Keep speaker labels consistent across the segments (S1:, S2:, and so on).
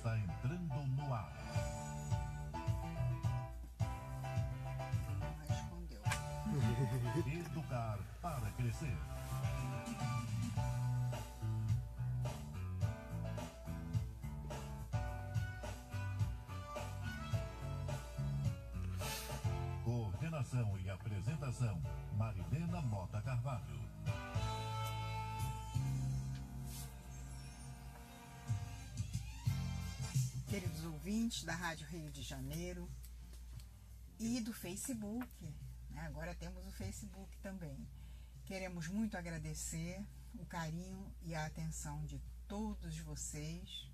S1: está entrando no ar.
S2: Respondeu.
S1: Educar para crescer. Coordenação e apresentação, Marilena Mota Carvalho.
S2: Queridos ouvintes da Rádio Rio de Janeiro e do Facebook, né? Agora temos o Facebook também. Queremos muito agradecer o carinho e a atenção de todos vocês.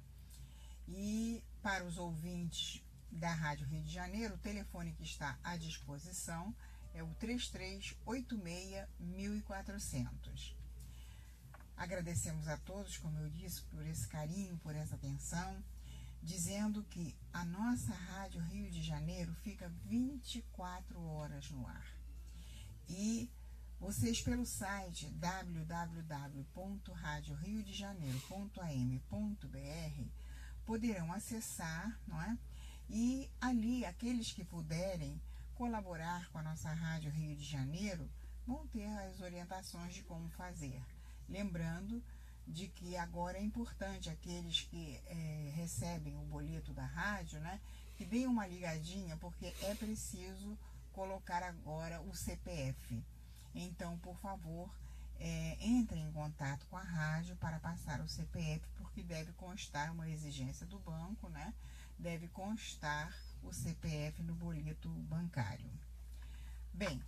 S2: E para os ouvintes da Rádio Rio de Janeiro, o telefone que está à disposição é o 3386-1400. Agradecemos a todos, como eu disse, por esse carinho, por essa atenção, dizendo que a nossa Rádio Rio de Janeiro fica 24 horas no ar. E vocês, pelo site www.radioriodejaneiro.am.br, poderão acessar, não é? E ali, aqueles que puderem colaborar com a nossa Rádio Rio de Janeiro vão ter as orientações de como fazer. Lembrando de que agora é importante aqueles que recebem o boleto da rádio, né, que deem uma ligadinha, porque é preciso colocar agora o CPF. Então, por favor, entrem em contato com a rádio para passar o CPF, porque deve constar uma exigência do banco, né? Deve constar o CPF no boleto bancário. Bem,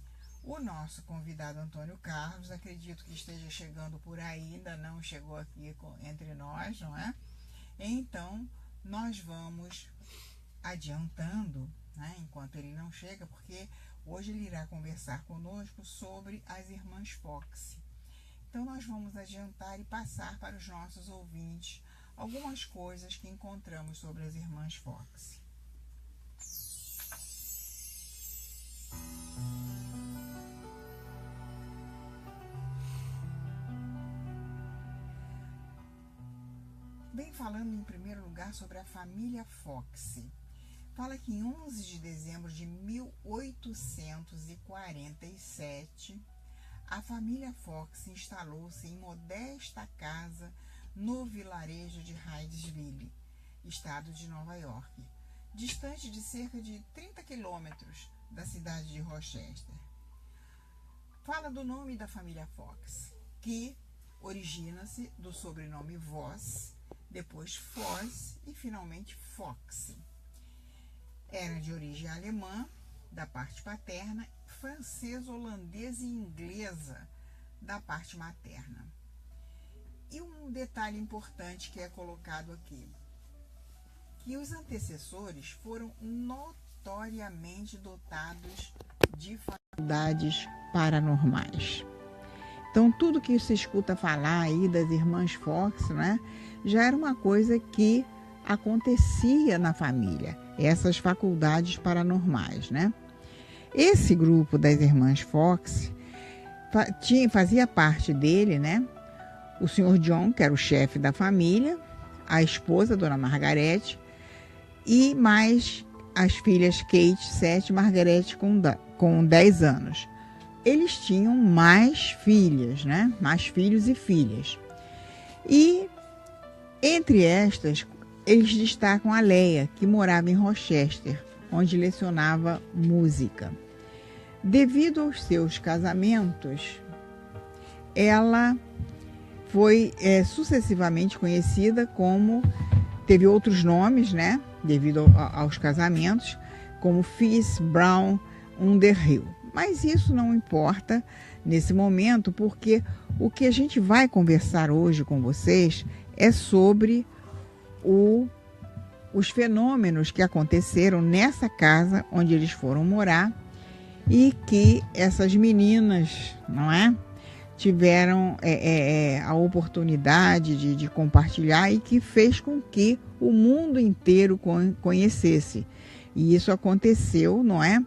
S2: o nosso convidado Antônio Carlos, acredito que esteja chegando por aí, ainda não chegou aqui entre nós, não é? Então, nós vamos adiantando, né, enquanto ele não chega, porque hoje ele irá conversar conosco sobre as irmãs Fox. Então, nós vamos adiantar e passar para os nossos ouvintes algumas coisas que encontramos sobre as irmãs Fox. Bem, falando em primeiro lugar sobre a família Fox. Fala que em 11 de dezembro de 1847, a família Fox instalou-se em modesta casa no vilarejo de Hydesville, estado de Nova York, distante de cerca de 30 quilômetros da cidade de Rochester. Fala do nome da família Fox, que origina-se do sobrenome Voss, depois Foss e finalmente Fox. Era de origem alemã, da parte paterna, francesa, holandesa e inglesa, da parte materna. E um detalhe importante que é colocado aqui, que os antecessores foram notoriamente dotados de faculdades paranormais. Então, tudo que se escuta falar aí das irmãs Fox, né, já era uma coisa que acontecia na família, essas faculdades paranormais, né? Esse grupo das irmãs Fox fazia parte dele, né, o Sr. John, que era o chefe da família, a esposa, Dona Margarete, e mais as filhas Kate, 7, Margarete com 10 anos. Eles tinham mais filhas, né? Mais filhos e filhas. E entre estas, eles destacam a Leia, que morava em Rochester, onde lecionava música. Devido aos seus casamentos, ela foi sucessivamente conhecida como, teve outros nomes, né, devido aos casamentos, como Phyllis Brown Underhill. Mas isso não importa nesse momento, porque o que a gente vai conversar hoje com vocês é sobre os fenômenos que aconteceram nessa casa onde eles foram morar e que essas meninas, não é, tiveram a oportunidade de compartilhar e que fez com que o mundo inteiro conhecesse. E isso aconteceu, não é?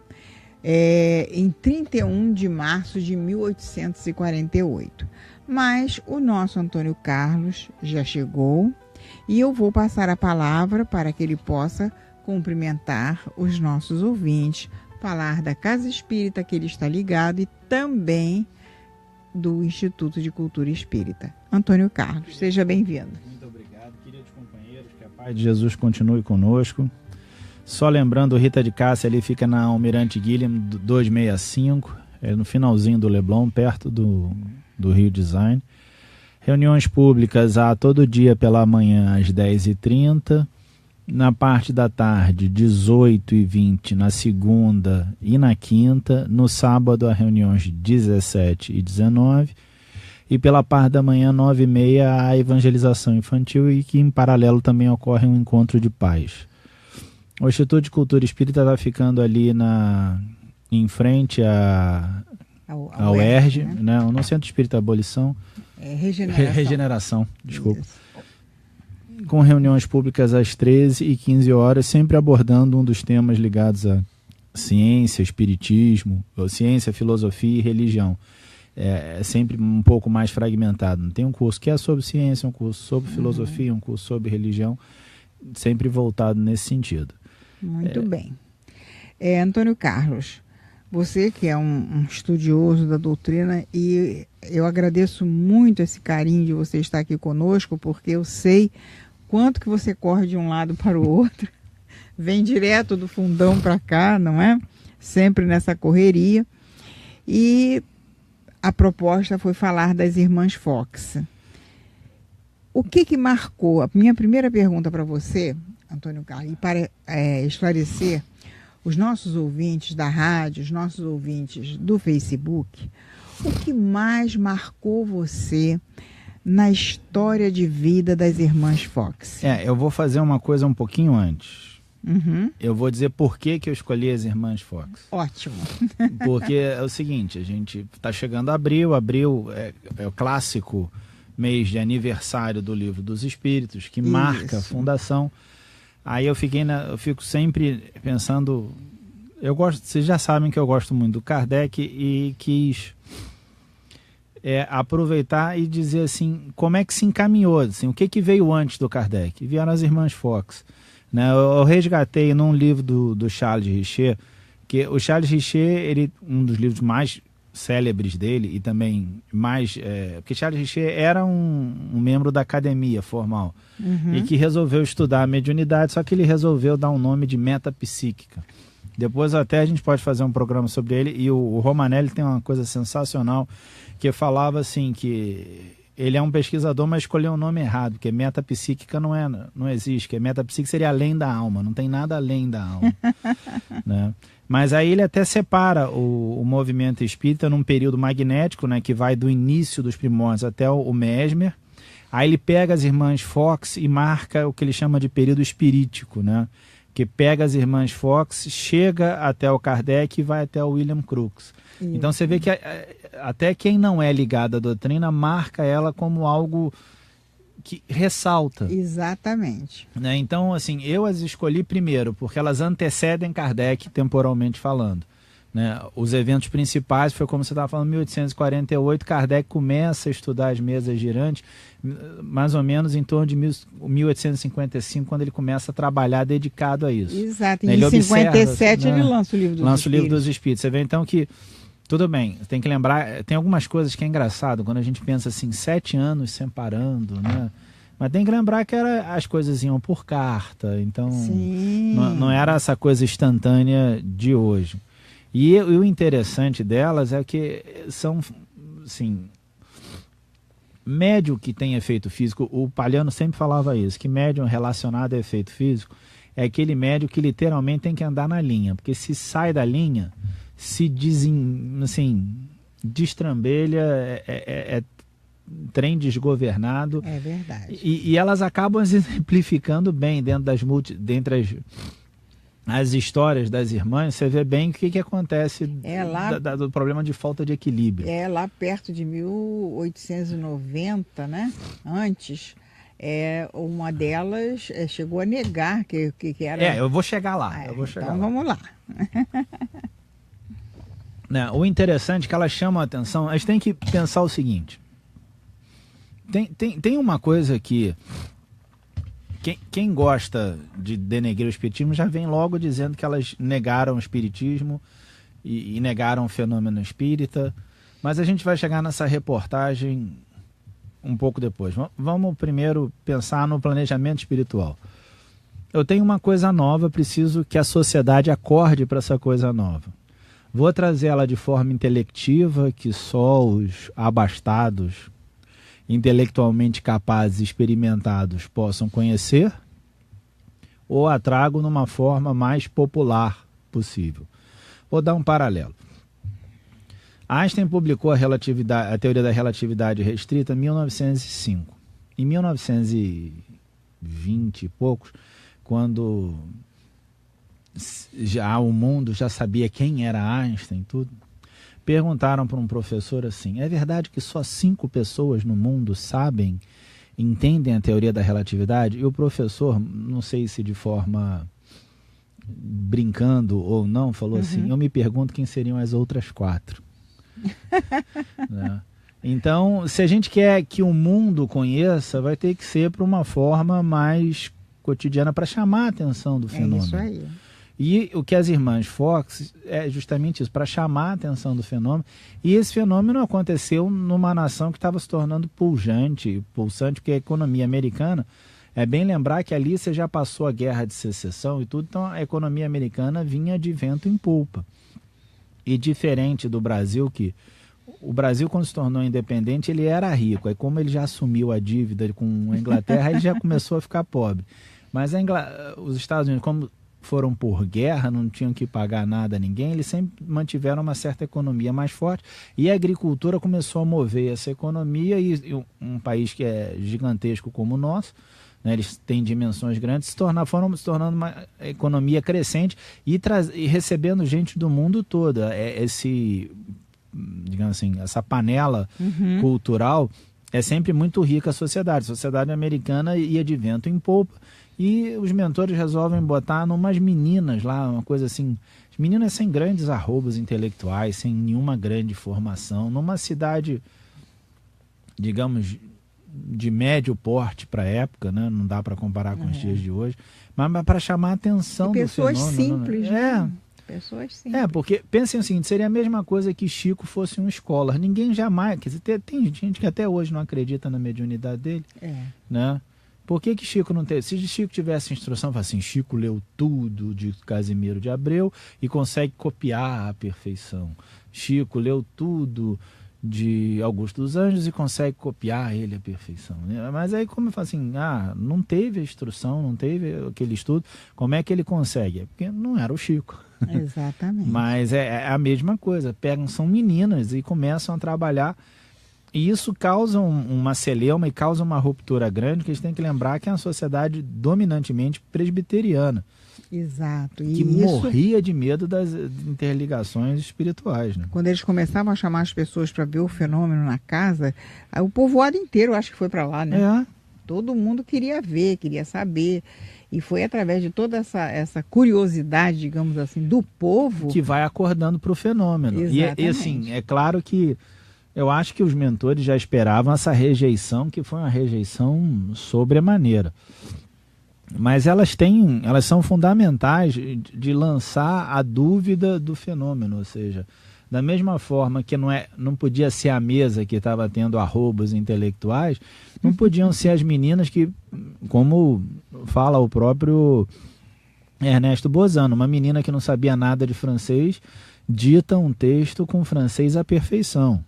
S2: Em 31 de março de 1848. Mas o nosso Antônio Carlos já chegou E eu vou passar a palavra para que ele possa cumprimentar os nossos ouvintes, falar da Casa Espírita que ele está ligado e também do Instituto de Cultura Espírita. Antônio Carlos, seja bem-vindo.
S3: Muito obrigado, queridos companheiros, que a paz de Jesus continue conosco. Só lembrando, Rita de Cássia ali fica na Almirante Guilherme 265, no finalzinho do Leblon, perto do Rio Design. Reuniões públicas há todo dia pela manhã às 10h30, na parte da tarde 18h20 na segunda e na quinta, no sábado há reuniões 17 e 19 e pela parte da manhã 9h30 a evangelização infantil e que em paralelo também ocorre um encontro de paz. O Instituto de Cultura Espírita está ficando ali em frente ao ERJ, né? No Centro Espírita Abolição. Regeneração, desculpa. Isso. Com reuniões públicas às 13h15, sempre abordando um dos temas ligados a ciência, espiritismo, ciência, filosofia e religião. É sempre um pouco mais fragmentado. Não tem um curso que é sobre ciência, um curso sobre filosofia, um curso sobre religião, sempre voltado nesse sentido.
S2: Muito bem. Antônio Carlos, você que é um estudioso da doutrina, e eu agradeço muito esse carinho de você estar aqui conosco, porque eu sei quanto que você corre de um lado para o outro, vem direto do fundão para cá, não é? Sempre nessa correria. E a proposta foi falar das Irmãs Fox. O que marcou? A minha primeira pergunta para você, Antônio Carlos, e para esclarecer os nossos ouvintes da rádio, os nossos ouvintes do Facebook, o que mais marcou você na história de vida das Irmãs Fox?
S3: Eu vou fazer uma coisa um pouquinho antes.
S2: Uhum.
S3: Eu vou dizer por que eu escolhi as Irmãs Fox.
S2: Ótimo.
S3: Porque é o seguinte, a gente está chegando a abril é o clássico mês de aniversário do Livro dos Espíritos, que marca a fundação. Aí eu fico sempre pensando, vocês já sabem que eu gosto muito do Kardec e quis aproveitar e dizer assim, como é que se encaminhou, assim, o que veio antes do Kardec? Vieram as Irmãs Fox. Né? Eu resgatei num livro do Charles Richer, que o Charles Richer, um dos livros mais célebres dele e também mais... porque Charles Richer era um membro da academia formal e que resolveu estudar a mediunidade, só que ele resolveu dar um nome de metapsíquica. Depois até a gente pode fazer um programa sobre ele, e o Romanelli tem uma coisa sensacional, que falava assim, que ele é um pesquisador, mas escolheu um nome errado, porque metapsíquica não existe, que metapsíquica seria além da alma, não tem nada além da alma. Né? Mas aí ele até separa o movimento espírita num período magnético, né, que vai do início dos primórdios até o Mesmer. Aí ele pega as Irmãs Fox e marca o que ele chama de período espirítico, né? Que pega as Irmãs Fox, chega até o Kardec e vai até o William Crookes. Então você vê que até quem não é ligado à doutrina marca ela como algo que ressalta.
S2: Exatamente.
S3: Né? Então, assim, eu as escolhi primeiro porque elas antecedem Kardec temporalmente falando. Né? Os eventos principais foi, como você estava falando, 1848, Kardec começa a estudar as mesas girantes, mais ou menos em torno de 1855, quando ele começa a trabalhar dedicado a isso.
S2: Exato,
S3: né?
S2: em 57 ele lança o Livro dos Espíritos.
S3: Lança o Livro dos Espíritos. Você vê então que, tudo bem, tem que lembrar, tem algumas coisas que é engraçado, quando a gente pensa assim, 7 anos separando, né? Mas tem que lembrar que as coisas iam por carta, então não era essa coisa instantânea de hoje. E o interessante delas é que são, assim, médium que tem efeito físico, o Palhano sempre falava isso, que médium relacionado a efeito físico é aquele médium que literalmente tem que andar na linha, porque se sai da linha, se destrambelha, é trem desgovernado.
S2: É verdade.
S3: E elas acabam exemplificando bem dentre as histórias das irmãs, você vê bem o que acontece do problema de falta de equilíbrio.
S2: Lá perto de 1890, né? Antes, uma delas chegou a negar que era...
S3: eu vou chegar lá.
S2: Então vamos lá.
S3: Né, o interessante é que elas chamam a atenção, a gente tem que pensar o seguinte, tem uma coisa que quem gosta de denegrir o espiritismo já vem logo dizendo que elas negaram o espiritismo e negaram o fenômeno espírita, mas a gente vai chegar nessa reportagem um pouco depois. Vamos primeiro pensar no planejamento espiritual. Eu tenho uma coisa nova, preciso que a sociedade acorde para essa coisa nova. Vou trazer ela de forma intelectiva, que só os abastados, intelectualmente capazes e experimentados possam conhecer, ou a trago numa forma mais popular possível. Vou dar um paralelo. Einstein publicou a teoria da relatividade restrita em 1905. Em 1920 e poucos, quando o mundo já sabia quem era Einstein e tudo, perguntaram para um professor assim: é verdade que só 5 pessoas no mundo entendem a teoria da relatividade? E o professor, não sei se de forma brincando ou não, falou assim: eu me pergunto quem seriam as outras 4. Né? Então, se a gente quer que o mundo conheça, vai ter que ser para uma forma mais cotidiana, para chamar a atenção do fenômeno.
S2: É isso aí.
S3: E o que as irmãs Fox é justamente isso, para chamar a atenção do fenômeno. E esse fenômeno aconteceu numa nação que estava se tornando pulsante, porque a economia americana, é bem lembrar que ali você já passou a guerra de secessão e tudo, então a economia americana vinha de vento em polpa. E diferente do Brasil, que o Brasil, quando se tornou independente, ele era rico. Aí, como ele já assumiu a dívida com a Inglaterra, ele já começou a ficar pobre. Mas os Estados Unidos, como foram por guerra, não tinham que pagar nada a ninguém, eles sempre mantiveram uma certa economia mais forte, e a agricultura começou a mover essa economia, e um país que é gigantesco como o nosso, né, eles têm dimensões grandes, foram se tornando uma economia crescente e recebendo gente do mundo todo. Digamos assim, essa panela cultural é sempre muito rica a sociedade. A sociedade americana ia de vento em polpa, e os mentores resolvem botar numas meninas lá, uma coisa assim, as meninas sem grandes arrobas intelectuais, sem nenhuma grande formação, numa cidade, digamos, de médio porte para a época, né? Não dá para comparar com os dias de hoje, mas para chamar a atenção do fenômeno.
S2: Pessoas simples, né? Pessoas simples.
S3: Porque pensem o seguinte, seria a mesma coisa que Chico fosse um Scholar. Ninguém jamais, quer dizer, tem gente que até hoje não acredita na mediunidade dele, né? Por que Chico não teve? Se Chico tivesse instrução, fala assim, Chico leu tudo de Casimiro de Abreu e consegue copiar à perfeição. Chico leu tudo de Augusto dos Anjos e consegue copiar ele à perfeição. Mas aí, como eu falo assim, não teve a instrução, não teve aquele estudo, como é que ele consegue? Porque não era o Chico.
S2: Exatamente.
S3: Mas é a mesma coisa, são meninas e começam a trabalhar. E isso causa uma celeuma e causa uma ruptura grande, que a gente tem que lembrar que é uma sociedade dominantemente presbiteriana.
S2: Exato.
S3: Que morria de medo das interligações espirituais. Né?
S2: Quando eles começavam a chamar as pessoas para ver o fenômeno na casa, o povoado inteiro acho que foi para lá, né? Todo mundo queria ver, queria saber. E foi através de toda essa curiosidade, digamos assim, do povo...
S3: que vai acordando para o fenômeno. E assim, é claro que eu acho que os mentores já esperavam essa rejeição, que foi uma rejeição sobremaneira. Mas elas são fundamentais de lançar a dúvida do fenômeno, ou seja, da mesma forma que não podia ser a mesa que estava tendo arrobas intelectuais, não podiam ser as meninas que, como fala o próprio Ernesto Bozano, uma menina que não sabia nada de francês dita um texto com francês à perfeição.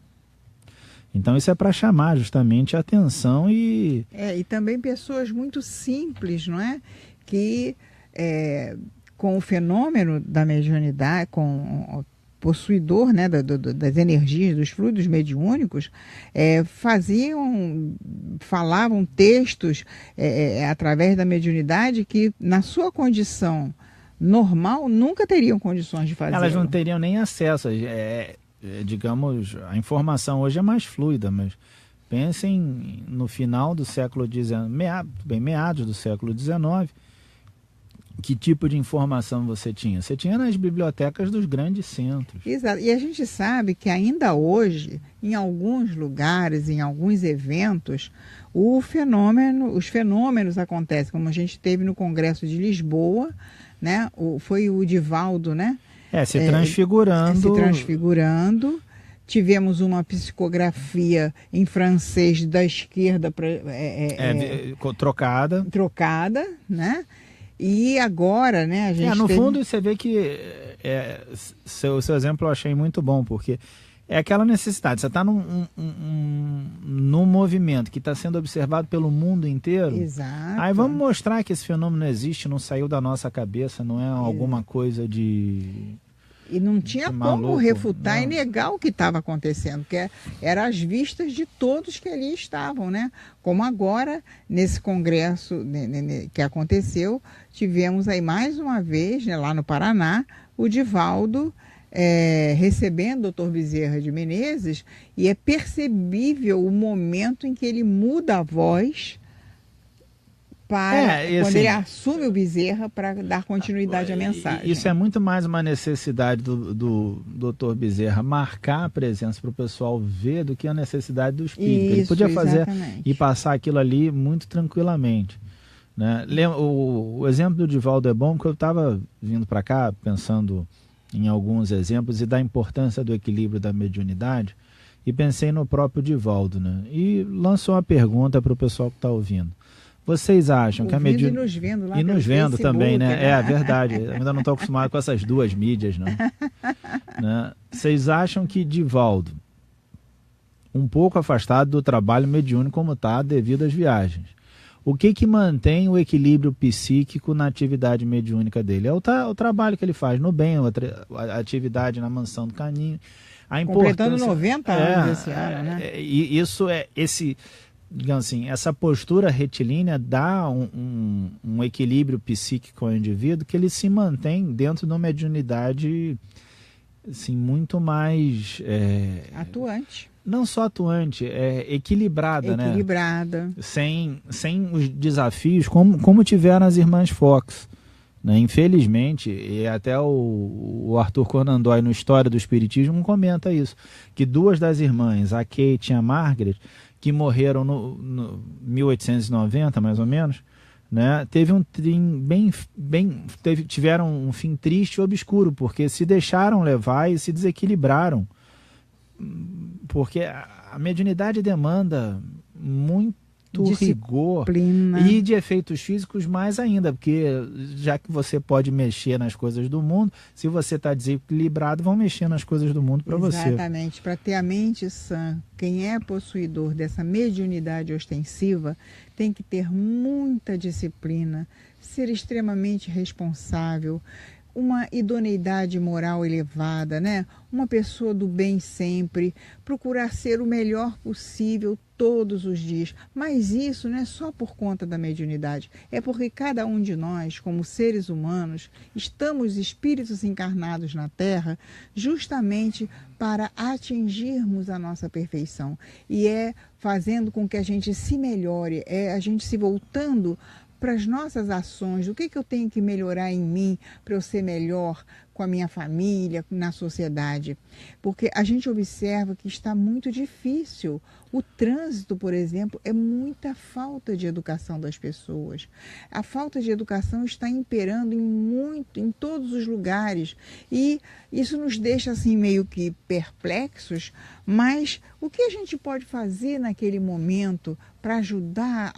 S3: Então isso é para chamar justamente a atenção e
S2: também pessoas muito simples, não é? Que com o fenômeno da mediunidade, com o possuidor, né, das energias, dos fluidos mediúnicos, falavam textos através da mediunidade que na sua condição normal nunca teriam condições de fazer.
S3: Elas não teriam nem acesso digamos, a informação hoje é mais fluida, mas pensem no final do século XIX, meados do século XIX, que tipo de informação você tinha? Você tinha nas bibliotecas dos grandes centros.
S2: Exato. E a gente sabe que ainda hoje, em alguns lugares, em alguns eventos, os fenômenos acontecem, como a gente teve no Congresso de Lisboa, né? Foi o Divaldo, né?
S3: Se transfigurando.
S2: Se transfigurando. Tivemos uma psicografia em francês da esquerda trocada, né? E agora, né, a gente
S3: no fundo, você vê que seu exemplo eu achei muito bom, porque é aquela necessidade. Você está num movimento que está sendo observado pelo mundo inteiro.
S2: Exato.
S3: Aí vamos mostrar que esse fenômeno existe, não saiu da nossa cabeça, não é alguma coisa de...
S2: E não tinha como refutar e negar o que estava acontecendo, porque era às vistas de todos que ali estavam, né? Como agora, nesse congresso que aconteceu, tivemos aí mais uma vez, né, lá no Paraná, o Divaldo recebendo o Dr. Bezerra de Menezes, e é percebível o momento em que ele muda a voz quando ele assume o Bezerra para dar continuidade à mensagem.
S3: Isso é muito mais uma necessidade do Dr. Bezerra marcar a presença para o pessoal ver do que a necessidade do espírito. Ele podia fazer e passar aquilo ali muito tranquilamente, né? O exemplo do Divaldo é bom, porque eu estava vindo para cá pensando em alguns exemplos e da importância do equilíbrio da mediunidade, e pensei no próprio Divaldo, né? E lançou uma pergunta para o pessoal que está ouvindo. Vocês acham que a mediunidade...
S2: nos vendo lá
S3: e nos vendo
S2: Facebook,
S3: também, né?
S2: né?
S3: É verdade. Eu ainda não estou acostumado com essas duas mídias, não. Né? Vocês acham que Divaldo, um pouco afastado do trabalho mediúnico como está, devido às viagens, o que mantém o equilíbrio psíquico na atividade mediúnica dele? É o trabalho que ele faz no bem, a atividade na Mansão do Caninho.
S2: Completando 90 anos esse ano, né?
S3: Isso é digamos assim, essa postura retilínea dá um equilíbrio psíquico ao indivíduo, que ele se mantém dentro de uma mediunidade assim, muito mais...
S2: atuante.
S3: Não só atuante, equilibrada, né?
S2: Equilibrada.
S3: Sem os desafios, como tiveram as irmãs Fox, né? Infelizmente, e até o Arthur Conan Doyle, no História do Espiritismo, comenta isso, que duas das irmãs, a Kate e a Margaret, que morreram no 1890, mais ou menos, né? Tiveram um fim triste e obscuro, porque se deixaram levar e se desequilibraram. Porque a mediunidade demanda muito rigor e de efeitos físicos mais ainda, porque já que você pode mexer nas coisas do mundo, se você está desequilibrado, vão mexer nas coisas do mundo para você.
S2: Exatamente, para ter a mente sã, quem é possuidor dessa mediunidade ostensiva tem que ter muita disciplina, ser extremamente responsável, uma idoneidade moral elevada, né? Uma pessoa do bem sempre, procurar ser o melhor possível todos os dias. Mas isso não é só por conta da mediunidade, é porque cada um de nós, como seres humanos, estamos espíritos encarnados na Terra justamente para atingirmos a nossa perfeição. E é fazendo com que a gente se melhore, é a gente se voltando para as nossas ações, o que eu tenho que melhorar em mim para eu ser melhor com a minha família, na sociedade. Porque a gente observa que está muito difícil. O trânsito, por exemplo, é muita falta de educação das pessoas. A falta de educação está imperando em todos os lugares. E isso nos deixa assim meio que perplexos, mas o que a gente pode fazer naquele momento para ajudar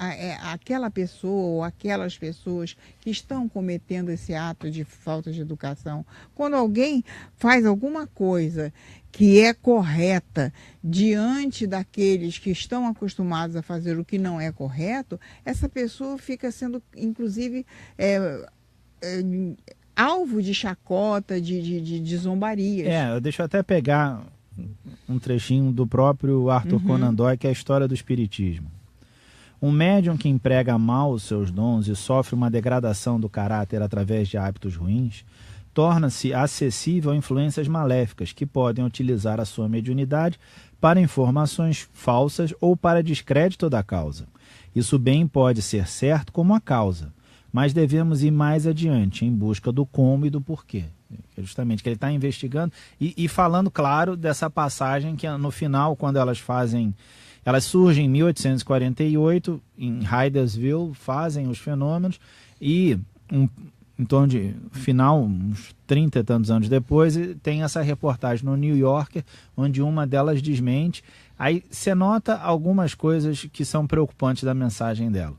S2: aquela pessoa ou aquelas pessoas que estão cometendo esse ato de falta de educação? Quando alguém faz alguma coisa que é correta diante daqueles que estão acostumados a fazer o que não é correto, essa pessoa fica sendo, inclusive, alvo de chacota, de zombarias.
S3: Deixa eu até pegar um trechinho do próprio Arthur Conan Doyle, que é a História do Espiritismo. Um médium que emprega mal os seus dons e sofre uma degradação do caráter através de hábitos ruins, torna-se acessível a influências maléficas que podem utilizar a sua mediunidade para informações falsas ou para descrédito da causa. Isso bem pode ser certo como a causa, mas devemos ir mais adiante, em busca do como e do porquê. Justamente, que ele está investigando e falando, claro, dessa passagem que no final, quando elas surgem em 1848, em Hydesville, fazem os fenômenos e em torno de final, uns 30 e tantos anos depois, tem essa reportagem no New Yorker, onde uma delas desmente. Aí você nota algumas coisas que são preocupantes da mensagem dela.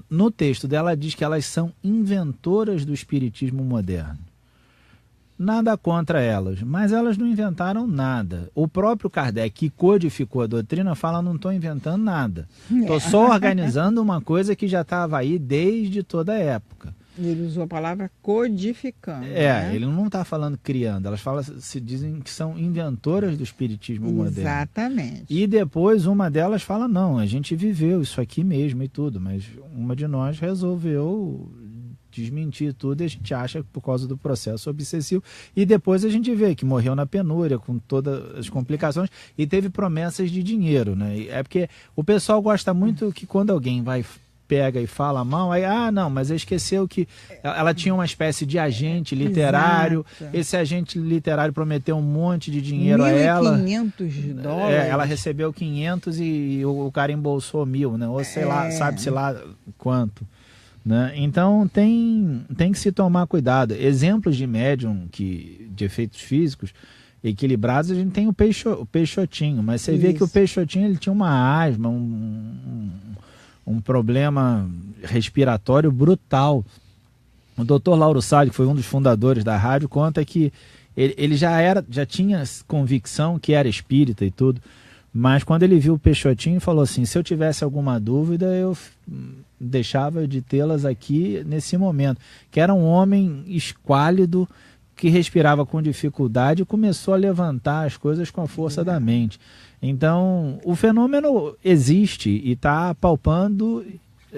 S3: No texto dela diz que elas são inventoras do espiritismo moderno. Nada contra elas, mas elas não inventaram nada. O próprio Kardec, que codificou a doutrina, fala: não estou inventando nada. Estou só organizando uma coisa que já estava aí desde toda a época.
S2: Ele usou a palavra codificando. Né?
S3: Ele não está falando criando. Elas se dizem que são inventoras do espiritismo moderno.
S2: Exatamente.
S3: E depois uma delas fala: não, a gente viveu isso aqui mesmo e tudo, mas uma de nós resolveu desmentir tudo, e a gente acha que por causa do processo obsessivo, e depois a gente vê que morreu na penúria, com todas as complicações, e teve promessas de dinheiro, né? É porque o pessoal gosta muito que quando alguém pega e fala mal, aí, não, mas esqueceu que ela tinha uma espécie de agente literário. Exato. Esse agente literário prometeu um monte de dinheiro a ela.
S2: $1.500.
S3: Ela recebeu 500 e o cara embolsou 1.000, né? Ou sei lá, sabe-se lá quanto. Né? Então tem que se tomar cuidado. Exemplos de médium de efeitos físicos equilibrados, a gente tem o Peixotinho, mas você vê que o Peixotinho ele tinha uma asma, um problema respiratório brutal. O Dr. Lauro Salles, que foi um dos fundadores da rádio, conta que ele já tinha convicção que era espírita e tudo, mas quando ele viu o Peixotinho, falou assim: se eu tivesse alguma dúvida, eu deixava de tê-las aqui nesse momento. Que era um homem esquálido, que respirava com dificuldade e começou a levantar as coisas com a força da mente. Então, o fenômeno existe e está palpando,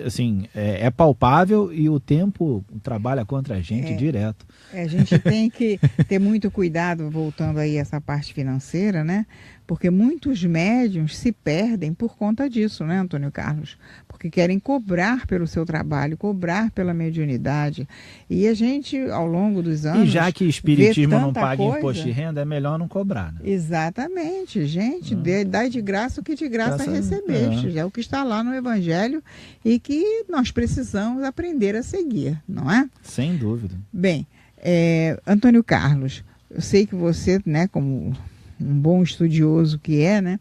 S3: assim, é palpável, e o tempo trabalha contra a gente direto.
S2: A gente tem que ter muito cuidado, voltando aí a essa parte financeira, né? Porque muitos médiuns se perdem por conta disso, né, Antônio Carlos? Porque querem cobrar pelo seu trabalho, cobrar pela mediunidade. E a gente, ao longo dos anos...
S3: E já que espiritismo não paga imposto de renda, é melhor não cobrar, né?
S2: Exatamente. Gente, dai de graça o que de graça recebeste. É o que está lá no Evangelho e que nós precisamos aprender a seguir, não é?
S3: Sem dúvida.
S2: Bem, Antônio Carlos, eu sei que você, né, como um bom estudioso que né,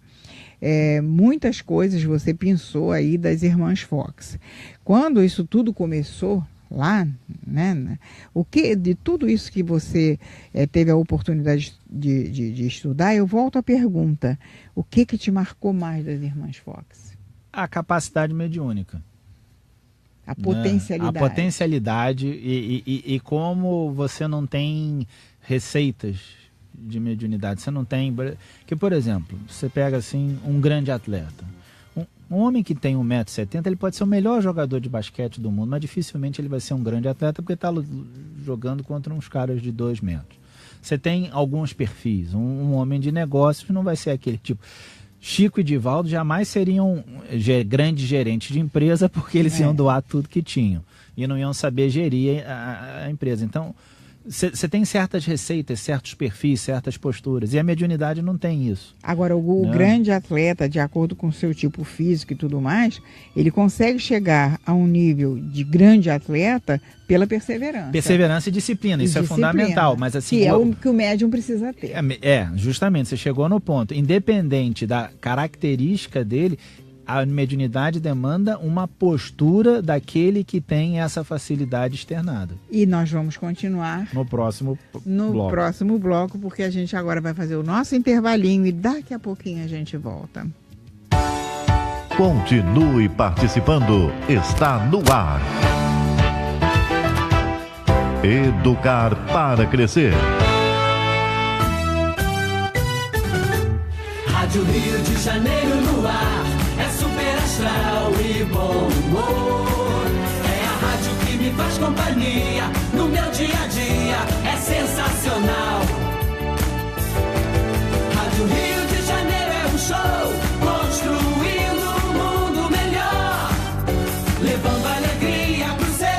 S2: muitas coisas você pensou aí das irmãs Fox. Quando isso tudo começou lá, né, de tudo isso que você teve a oportunidade de estudar, eu volto à pergunta: o que te marcou mais das irmãs Fox?
S3: A capacidade mediúnica.
S2: A potencialidade.
S3: A potencialidade e como você não tem receitas de mediunidade. Você não tem... Que, por exemplo, você pega assim um grande atleta. Um homem que tem 1,70 m, ele pode ser o melhor jogador de basquete do mundo, mas dificilmente ele vai ser um grande atleta porque está jogando contra uns caras de 2 metros. Você tem alguns perfis. Um homem de negócios não vai ser aquele tipo... Chico e Divaldo jamais seriam grandes gerentes de empresa, porque eles iam doar tudo que tinham e não iam saber gerir a empresa. Então, você tem certas receitas, certos perfis, certas posturas, e a mediunidade não tem isso.
S2: Agora, o grande atleta, de acordo com o seu tipo físico e tudo mais, ele consegue chegar a um nível de grande atleta pela perseverança.
S3: Perseverança e disciplina, isso é fundamental. Mas, assim,
S2: que é o que o médium precisa ter.
S3: Justamente, você chegou no ponto. Independente da característica dele, a mediunidade demanda uma postura daquele que tem essa facilidade externada.
S2: E nós vamos continuar
S3: no próximo
S2: bloco, porque a gente agora vai fazer o nosso intervalinho e daqui a pouquinho a gente volta.
S1: Continue participando, está no ar. Educar para crescer.
S4: Rádio Rio de Janeiro no ar. É super astral e bom humor. É a rádio que me faz companhia no meu dia a dia. É sensacional. Rádio Rio de Janeiro é um show, construindo um mundo melhor, levando alegria pro seu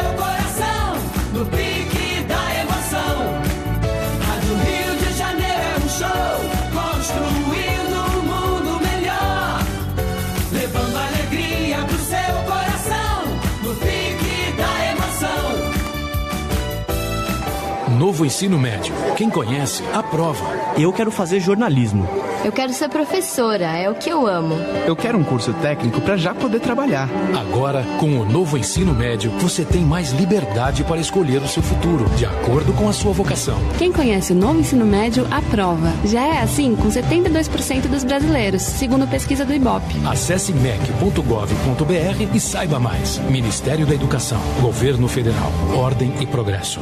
S5: Novo Ensino Médio. Quem conhece, aprova.
S6: Eu quero fazer jornalismo.
S7: Eu quero ser professora, é o que eu amo.
S8: Eu quero um curso técnico para já poder trabalhar.
S5: Agora, com o Novo Ensino Médio, você tem mais liberdade para escolher o seu futuro, de acordo com a sua vocação.
S9: Quem conhece o Novo Ensino Médio, aprova. Já é assim com 72% dos brasileiros, segundo pesquisa do IBOP.
S5: Acesse mec.gov.br e saiba mais. Ministério da Educação, Governo Federal, Ordem e Progresso.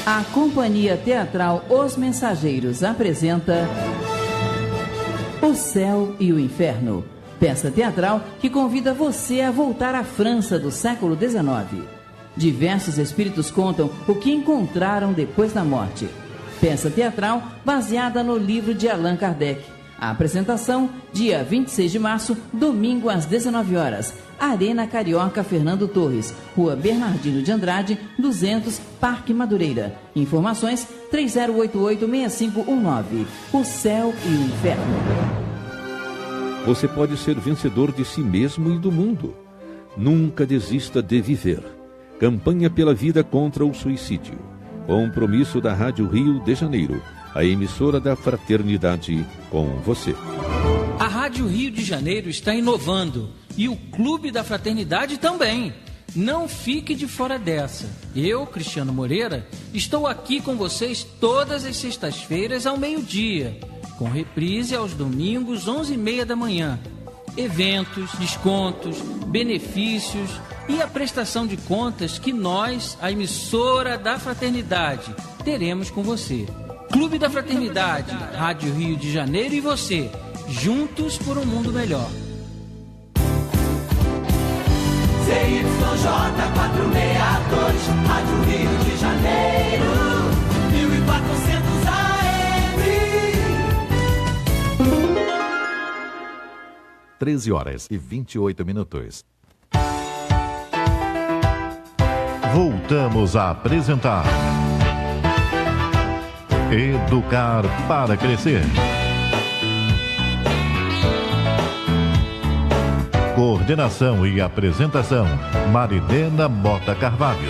S10: A Companhia Teatral Os Mensageiros apresenta O Céu e o Inferno, peça teatral que convida você a voltar à França do século XIX. Diversos espíritos contam o que encontraram depois da morte. Peça teatral baseada no livro de Allan Kardec. A apresentação, dia 26 de março, domingo às 19 horas. Arena Carioca Fernando Torres, Rua Bernardino de Andrade, 200, Parque Madureira. Informações 3088-6519. O Céu e o Inferno.
S11: Você pode ser vencedor de si mesmo e do mundo. Nunca desista de viver. Campanha pela vida contra o suicídio. Compromisso da Rádio Rio de Janeiro, a emissora da fraternidade com você.
S12: A Rádio Rio de Janeiro está inovando e o Clube da Fraternidade também. Não fique de fora dessa. Eu, Cristiano Moreira, estou aqui com vocês todas as sextas-feiras ao meio-dia, com reprise aos domingos, 11h30 da manhã. Eventos, descontos, benefícios e a prestação de contas que nós, a emissora da Fraternidade, teremos com você. Clube da Fraternidade, Rádio Rio de Janeiro e você, juntos por um mundo melhor.
S4: ZYJ 462, Rádio Rio de Janeiro, 1400 AM.
S1: 13h28. Voltamos a apresentar Educar para Crescer. Coordenação e apresentação, Marilena Mota Carvalho.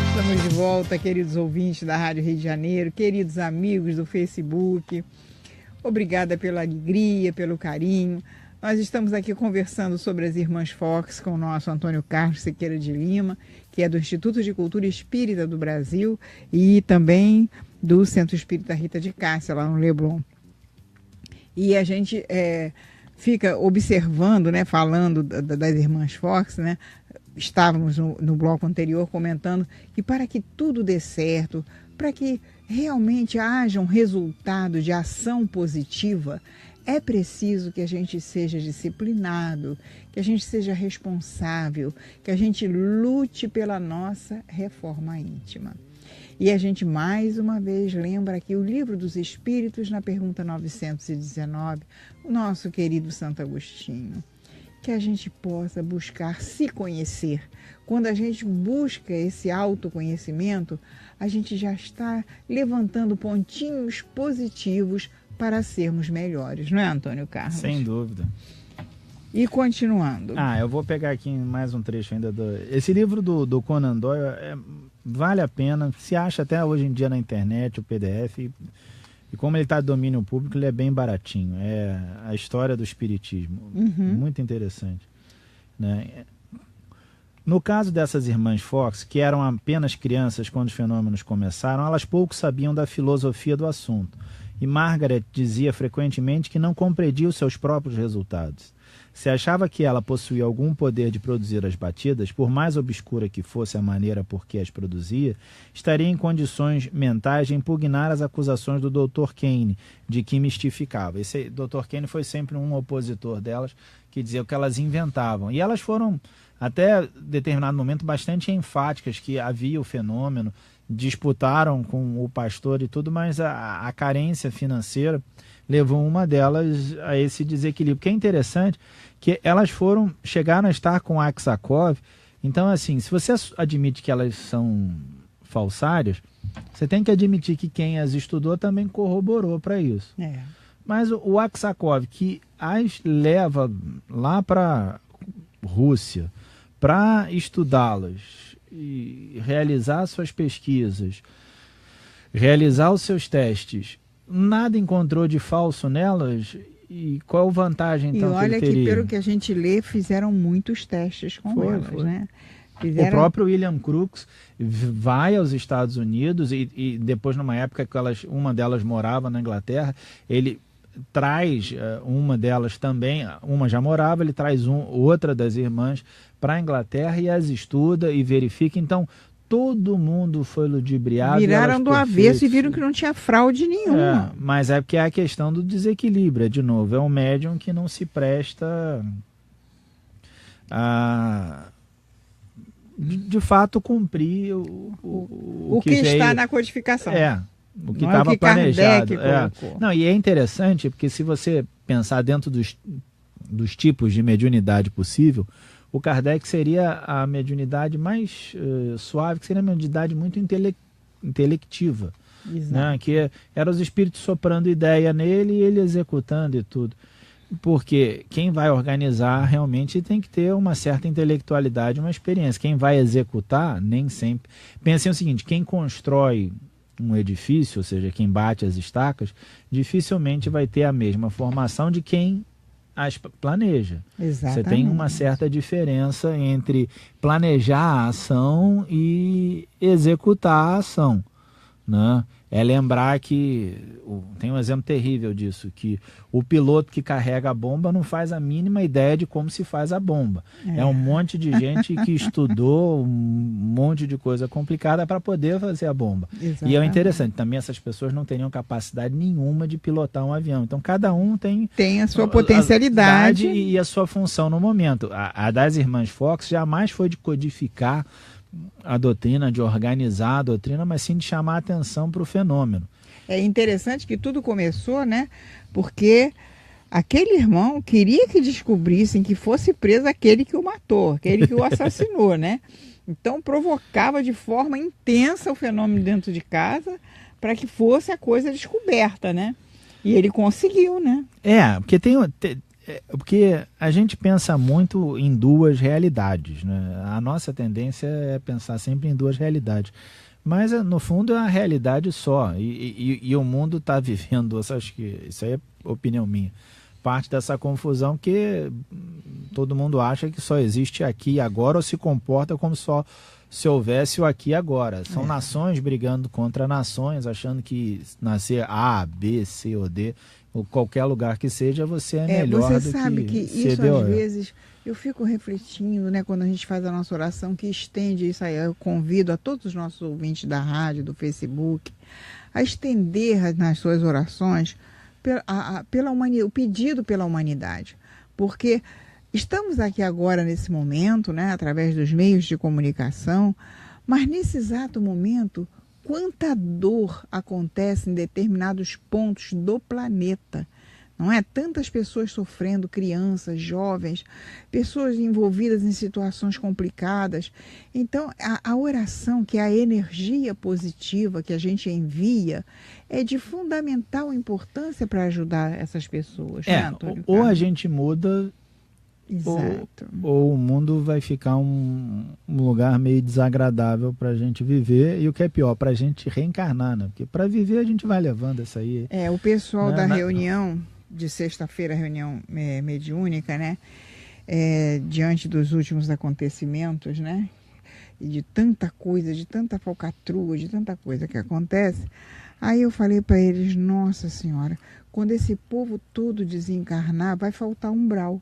S2: Estamos de volta, queridos ouvintes da Rádio Rio de Janeiro, queridos amigos do Facebook. Obrigada pela alegria, pelo carinho. Nós estamos aqui conversando sobre as Irmãs Fox com o nosso Antônio Carlos Sequeira de Lima, que é do Instituto de Cultura Espírita do Brasil e também do Centro Espírita Rita de Cássia, lá no Leblon. E a gente fica observando, né, falando das Irmãs Fox, né? Estávamos no bloco anterior comentando que para que tudo dê certo, para que realmente haja um resultado de ação positiva, é preciso que a gente seja disciplinado, que a gente seja responsável, que a gente lute pela nossa reforma íntima. E a gente mais uma vez lembra aqui o Livro dos Espíritos, na pergunta 919, o nosso querido Santo Agostinho. Que a gente possa buscar se conhecer. Quando a gente busca esse autoconhecimento, a gente já está levantando pontinhos positivos para sermos melhores, não é, Antônio Carlos?
S3: Sem dúvida.
S2: E continuando.
S3: Eu vou pegar aqui mais um trecho ainda. Esse livro do Conan Doyle vale a pena, se acha até hoje em dia na internet, o PDF, e como ele está de domínio público, ele é bem baratinho. É a história do espiritismo, muito interessante, né? No caso dessas irmãs Fox, que eram apenas crianças quando os fenômenos começaram, elas pouco sabiam da filosofia do assunto. E Margaret dizia frequentemente que não compreendia os seus próprios resultados. Se achava que ela possuía algum poder de produzir as batidas, por mais obscura que fosse a maneira por que as produzia, estaria em condições mentais de impugnar as acusações do Dr. Kane, de que mistificava. Esse Dr. Kane foi sempre um opositor delas, que dizia o que elas inventavam. E elas foram, até determinado momento, bastante enfáticas que havia o fenômeno, disputaram com o pastor e tudo, mas a carência financeira levou uma delas a esse desequilíbrio. Que é interessante que elas chegaram a estar com Aksakov. Então, assim, se você admite que elas são falsárias, você tem que admitir que quem as estudou também corroborou para isso. Mas o Aksakov, que as leva lá para Rússia para estudá-las e realizar suas pesquisas, realizar os seus testes, nada encontrou de falso nelas? E qual vantagem então
S2: e olha
S3: que ele teria?
S2: Que pelo que a gente lê, fizeram muitos testes com elas, né?
S3: O próprio William Crookes vai aos Estados Unidos e depois, numa época que uma delas morava na Inglaterra, ele traz uma delas também, uma já morava, ele traz outra das irmãs para a Inglaterra e as estuda e verifica. Então, todo mundo foi ludibriado.
S2: Viraram do avesso e viram que não tinha fraude nenhuma.
S3: Mas é porque é a questão do desequilíbrio, de novo, é um médium que não se presta a... de fato cumprir o que
S2: está
S3: veio,
S2: na codificação.
S3: O que estava planejado. Não, e é interessante porque se você pensar dentro dos tipos de mediunidade possível, o Kardec seria a mediunidade mais suave, que seria a mediunidade muito intelectiva, né? Que eram os espíritos soprando ideia nele e ele executando e tudo. Porque quem vai organizar realmente tem que ter uma certa intelectualidade, uma experiência. Quem vai executar, nem sempre. Pensem o seguinte, quem constrói um edifício, ou seja, quem bate as estacas, dificilmente vai ter a mesma formação de quem as planeja.
S2: Exatamente.
S3: Você tem uma certa diferença entre planejar a ação e executar a ação, né? É lembrar que, tem um exemplo terrível disso, que o piloto que carrega a bomba não faz a mínima ideia de como se faz a bomba. É um monte de gente que estudou um monte de coisa complicada para poder fazer a bomba. Exatamente. E é interessante, também essas pessoas não teriam capacidade nenhuma de pilotar um avião. Então cada um tem
S2: a sua potencialidade
S3: e a sua função no momento. A das irmãs Fox jamais foi de codificar a doutrina, de organizar a doutrina, mas sim de chamar a atenção para o fenômeno.
S2: É interessante que tudo começou, né? Porque aquele irmão queria que descobrissem que fosse preso aquele que o matou, aquele que o assassinou, né? Então provocava de forma intensa o fenômeno dentro de casa para que fosse a coisa descoberta, né? E ele conseguiu, né?
S3: Porque porque a gente pensa muito em duas realidades, né? A nossa tendência é pensar sempre em duas realidades. Mas, no fundo, é uma realidade só. E o mundo está vivendo, acho que isso aí é opinião minha, parte dessa confusão que todo mundo acha que só existe aqui e agora ou se comporta como só se houvesse o aqui e agora. São nações brigando contra nações, achando que nascer A, B, C ou D, ou qualquer lugar que seja, você é melhor do que...
S2: Você sabe que isso, às vezes, eu fico refletindo, né, quando a gente faz a nossa oração, que estende isso aí. Eu convido a todos os nossos ouvintes da rádio, do Facebook, a estender nas suas orações pela humanidade, o pedido pela humanidade. Porque estamos aqui agora, nesse momento, né, através dos meios de comunicação, mas nesse exato momento, quanta dor acontece em determinados pontos do planeta, não é? Tantas pessoas sofrendo, crianças, jovens, pessoas envolvidas em situações complicadas. Então, a oração, que é a energia positiva que a gente envia, é de fundamental importância para ajudar essas pessoas, né, Antônio?
S3: Ou a gente muda...
S2: Exato.
S3: Ou o mundo vai ficar um lugar meio desagradável para a gente viver, e o que é pior, para a gente reencarnar, né? Porque para viver a gente vai levando essa aí.
S2: O pessoal da reunião de sexta-feira, reunião mediúnica, né? Diante dos últimos acontecimentos, né? E de tanta coisa, de tanta falcatrua, de tanta coisa que acontece. Aí eu falei para eles, nossa senhora, quando esse povo todo desencarnar, vai faltar umbral.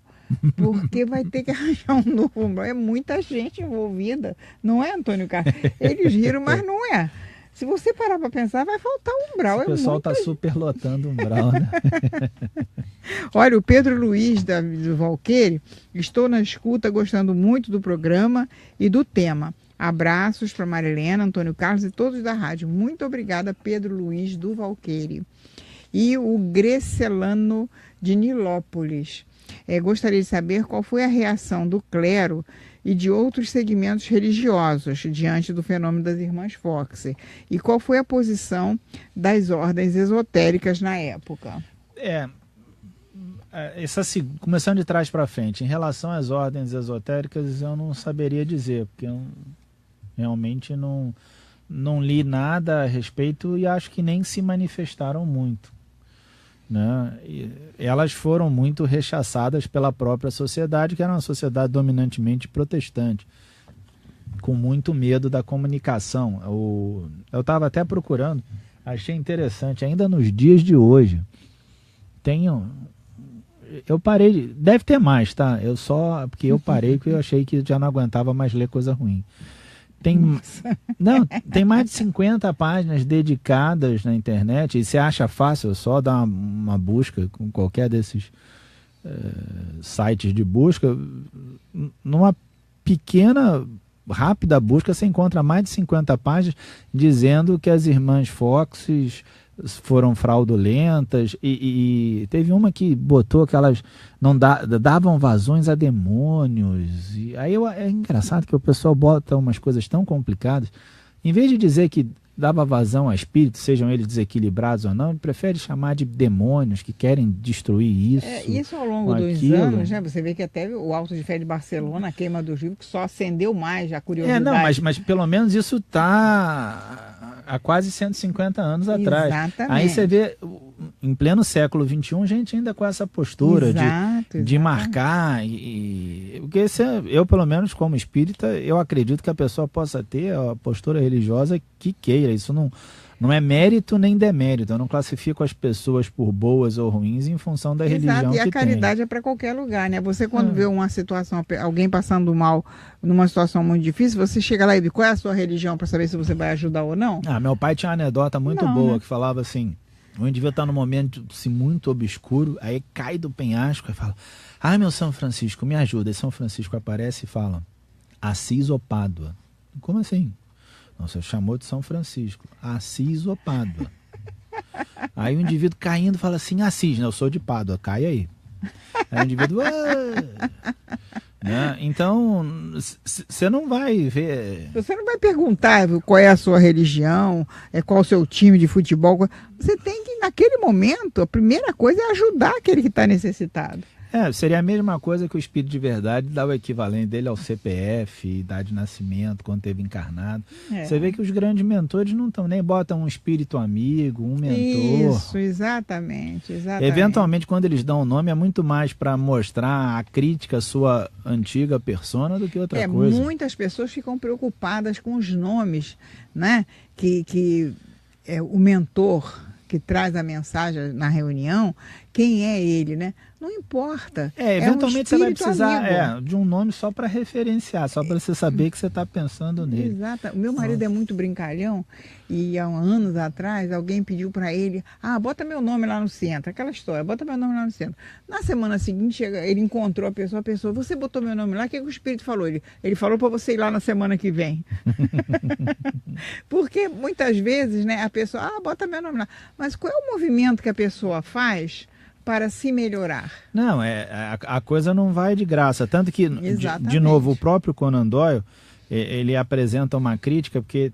S2: Porque vai ter que arranjar um novo umbral. É muita gente envolvida. Não é, Antônio Carlos? Eles riram, mas não é. Se você parar para pensar, vai faltar umbral.
S3: O pessoal está superlotando o umbral, né?
S2: Olha, o Pedro Luiz do Valqueire, estou na escuta, gostando muito do programa e do tema. Abraços para Marilena, Antônio Carlos e todos da rádio. Muito obrigada, Pedro Luiz do Valqueire. E o Grecelano de Nilópolis. Gostaria de saber qual foi a reação do clero e de outros segmentos religiosos diante do fenômeno das irmãs Fox e qual foi a posição das ordens esotéricas na época.
S3: Começando de trás para frente, em relação às ordens esotéricas, eu não saberia dizer, porque eu realmente não li nada a respeito e acho que nem se manifestaram muito, né? Elas foram muito rechaçadas pela própria sociedade, que era uma sociedade dominantemente protestante, com muito medo da comunicação. Eu estava até procurando, achei interessante, ainda nos dias de hoje, eu parei, deve ter mais, tá? Porque eu parei porque eu achei que já não aguentava mais ler coisa ruim. Tem mais de 50 páginas dedicadas na internet, e você acha fácil, só dar uma busca com qualquer desses sites de busca, numa pequena, rápida busca, você encontra mais de 50 páginas dizendo que as irmãs Fox foram fraudulentas, e teve uma que botou que elas davam vazões a demônios, e aí é engraçado que o pessoal bota umas coisas tão complicadas, em vez de dizer que dava vazão a espíritos, sejam eles desequilibrados ou não, ele prefere chamar de demônios que querem destruir isso.
S2: Isso ao longo dos anos, né? Você vê que até o Auto de Fé de Barcelona, a queima dos livros, que só acendeu mais a curiosidade.
S3: Mas pelo menos isso está há quase 150 anos atrás.
S2: Exatamente.
S3: Aí você vê, em pleno século XXI, gente ainda com essa postura de marcar. Porque eu, pelo menos como espírita, eu acredito que a pessoa possa ter a postura religiosa que queira. Isso não é mérito nem demérito. Eu não classifico as pessoas por boas ou ruins em função da religião que tem.
S2: E a caridade é para qualquer lugar, né? Você quando vê uma situação, alguém passando mal numa situação muito difícil, você chega lá e diz, qual é a sua religião, para saber se você vai ajudar ou não?
S3: Meu pai tinha uma anedota muito boa, que falava assim, o indivíduo está num momento assim, muito obscuro, aí cai do penhasco e fala, meu São Francisco, me ajuda. E São Francisco aparece e fala, Assis ou Pádua. Como assim? Não, você chamou de São Francisco. Assis ou Pádua? Aí o indivíduo caindo fala assim, Assis, eu sou de Pádua, cai aí. Aí o indivíduo... Né? Então, você não vai ver...
S2: Você não vai perguntar qual é a sua religião, qual é o seu time de futebol. Você tem que, naquele momento, a primeira coisa é ajudar aquele que está necessitado.
S3: Seria a mesma coisa que o espírito de verdade dá o equivalente dele ao CPF, idade de nascimento, quando teve encarnado. Você vê que os grandes mentores não estão, nem botam um espírito amigo, um mentor.
S2: Isso, exatamente.
S3: Eventualmente, quando eles dão o nome, é muito mais para mostrar a crítica à sua antiga persona do que outra coisa.
S2: Muitas pessoas ficam preocupadas com os nomes, né? Que o mentor que traz a mensagem na reunião, quem é ele, né? Não importa.
S3: Eventualmente você vai precisar de um nome só para referenciar, só para você saber que você está pensando nele.
S2: Exato. O meu marido é muito brincalhão e há anos atrás alguém pediu para ele, bota meu nome lá no centro, aquela história, bota meu nome lá no centro. Na semana seguinte, ele encontrou a pessoa, você botou meu nome lá, o que o espírito falou? Ele falou para você ir lá na semana que vem. Porque muitas vezes, né, a pessoa, bota meu nome lá. Mas qual é o movimento que a pessoa faz para se melhorar?
S3: Não, a coisa não vai de graça. Tanto que, de novo, o próprio Conan Doyle, ele apresenta uma crítica, porque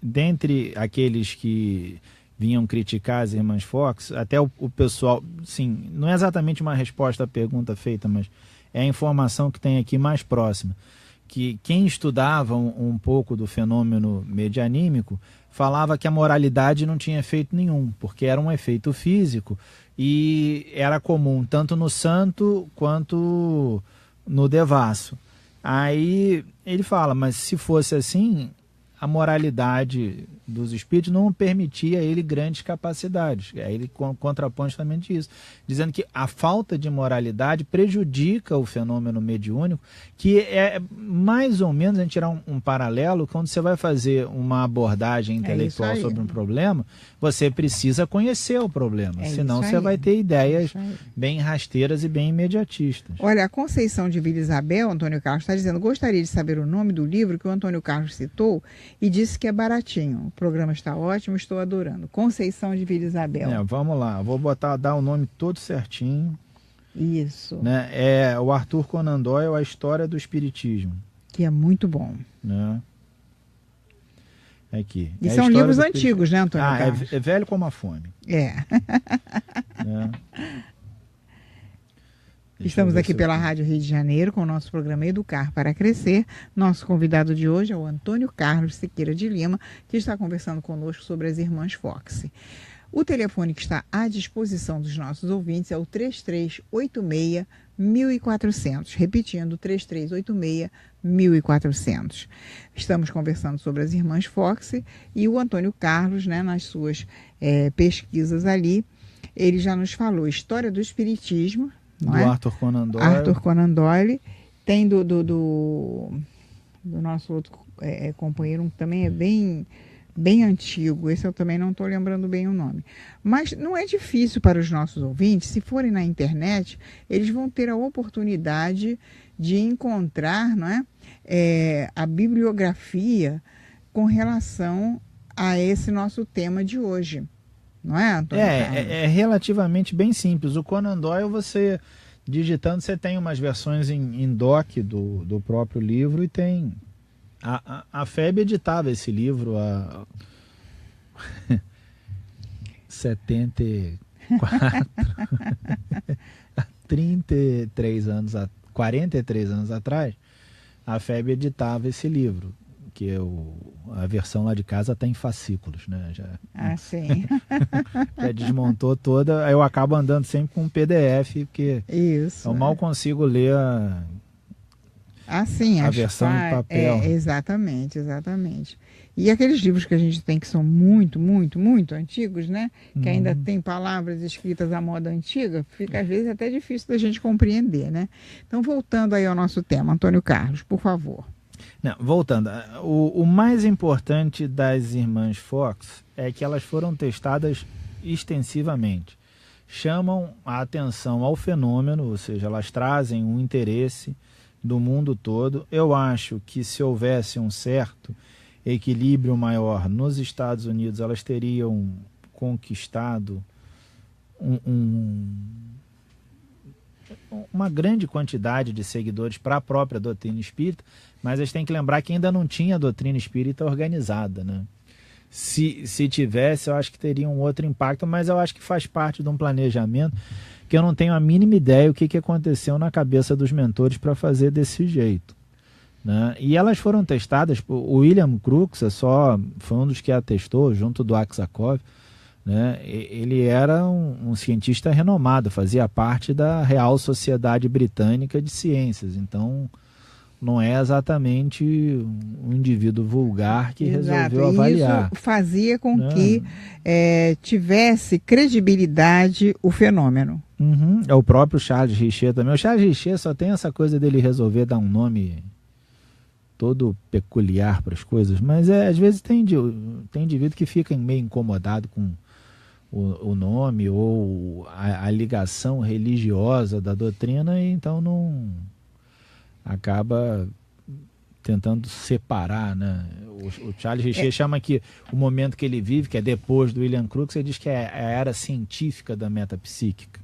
S3: dentre aqueles que vinham criticar as irmãs Fox, até o pessoal, sim, não é exatamente uma resposta à pergunta feita, mas é a informação que tem aqui mais próxima, que quem estudava um pouco do fenômeno medianímico falava que a moralidade não tinha efeito nenhum, porque era um efeito físico e era comum tanto no santo quanto no devasso. Aí ele fala, mas se fosse assim, a moralidade dos espíritos não permitia a ele grandes capacidades. Aí ele contrapõe justamente isso, dizendo que a falta de moralidade prejudica o fenômeno mediúnico, que é mais ou menos, a gente tirar um paralelo, quando você vai fazer uma abordagem intelectual sobre um problema, você precisa conhecer o problema, senão você vai ter ideias bem rasteiras e bem imediatistas.
S2: Olha, a Conceição de Vila Isabel, Antônio Carlos, está dizendo, gostaria de saber o nome do livro que o Antônio Carlos citou e disse que é baratinho. O programa está ótimo, estou adorando. Conceição de Vila Isabel.
S3: Vamos lá, vou dar o nome todo certinho.
S2: Isso.
S3: Né? É o Arthur Conan Doyle, A História do Espiritismo.
S2: Que é muito bom.
S3: Né? Aqui.
S2: E são livros antigos, né, Antônio Carlos?
S3: É velho como a fome.
S2: É. Estamos aqui pela Rádio Rio de Janeiro com o nosso programa Educar para Crescer. Nosso convidado de hoje é o Antônio Carlos Siqueira de Lima, que está conversando conosco sobre as Irmãs Fox. O telefone que está à disposição dos nossos ouvintes é o 3386-1400. Repetindo, 3386-1400. Estamos conversando sobre as Irmãs Fox e o Antônio Carlos, né, nas suas pesquisas ali, ele já nos falou história do Espiritismo, não é?
S3: Arthur Conan Doyle.
S2: Arthur Conan Doyle. Tem do nosso outro companheiro, um que também é bem antigo. Esse eu também não estou lembrando bem o nome. Mas não é difícil para os nossos ouvintes, se forem na internet, eles vão ter a oportunidade de encontrar, não é, a bibliografia com relação a esse nosso tema de hoje. Não é, Antônio?
S3: É relativamente bem simples. O Conan Doyle, você digitando, você tem umas versões em doc do próprio livro e tem... A FEB editava esse livro há 74, 33 anos, 43 anos atrás, a FEB editava esse livro, que a versão lá de casa está em fascículos, né?
S2: Sim.
S3: Já desmontou toda, eu acabo andando sempre com um PDF, porque eu mal consigo ler a versão em papel.
S2: Exatamente. E aqueles livros que a gente tem que são muito, muito, muito antigos, né? Que ainda tem palavras escritas à moda antiga, fica às vezes até difícil da gente compreender, né? Então, voltando aí ao nosso tema, Antônio Carlos, por favor.
S3: Não, voltando, o mais importante das Irmãs Fox é que elas foram testadas extensivamente. Chamam a atenção ao fenômeno, ou seja, elas trazem um interesse do mundo todo. Eu acho que se houvesse um certo equilíbrio maior nos Estados Unidos, elas teriam conquistado uma grande quantidade de seguidores para a própria doutrina espírita, mas eles têm que lembrar que ainda não tinha doutrina espírita organizada, né? Se tivesse, eu acho que teria um outro impacto, mas eu acho que faz parte de um planejamento que eu não tenho a mínima ideia o que aconteceu na cabeça dos mentores para fazer desse jeito, né? E elas foram testadas, o William Crookes foi um dos que atestou, junto do Aksakov, né? Ele era um cientista renomado, fazia parte da Real Sociedade Britânica de Ciências, então não é exatamente um indivíduo vulgar que resolveu avaliar.
S2: Isso fazia com que tivesse credibilidade o fenômeno.
S3: É o próprio Charles Richer também. O Charles Richer só tem essa coisa dele resolver dar um nome todo peculiar para as coisas, mas às vezes tem indivíduo que fica meio incomodado com o nome ou a ligação religiosa da doutrina, e então não acaba tentando separar, né? O Charles Richer chama que o momento que ele vive, que é depois do William Crookes, ele diz que é a era científica da metapsíquica,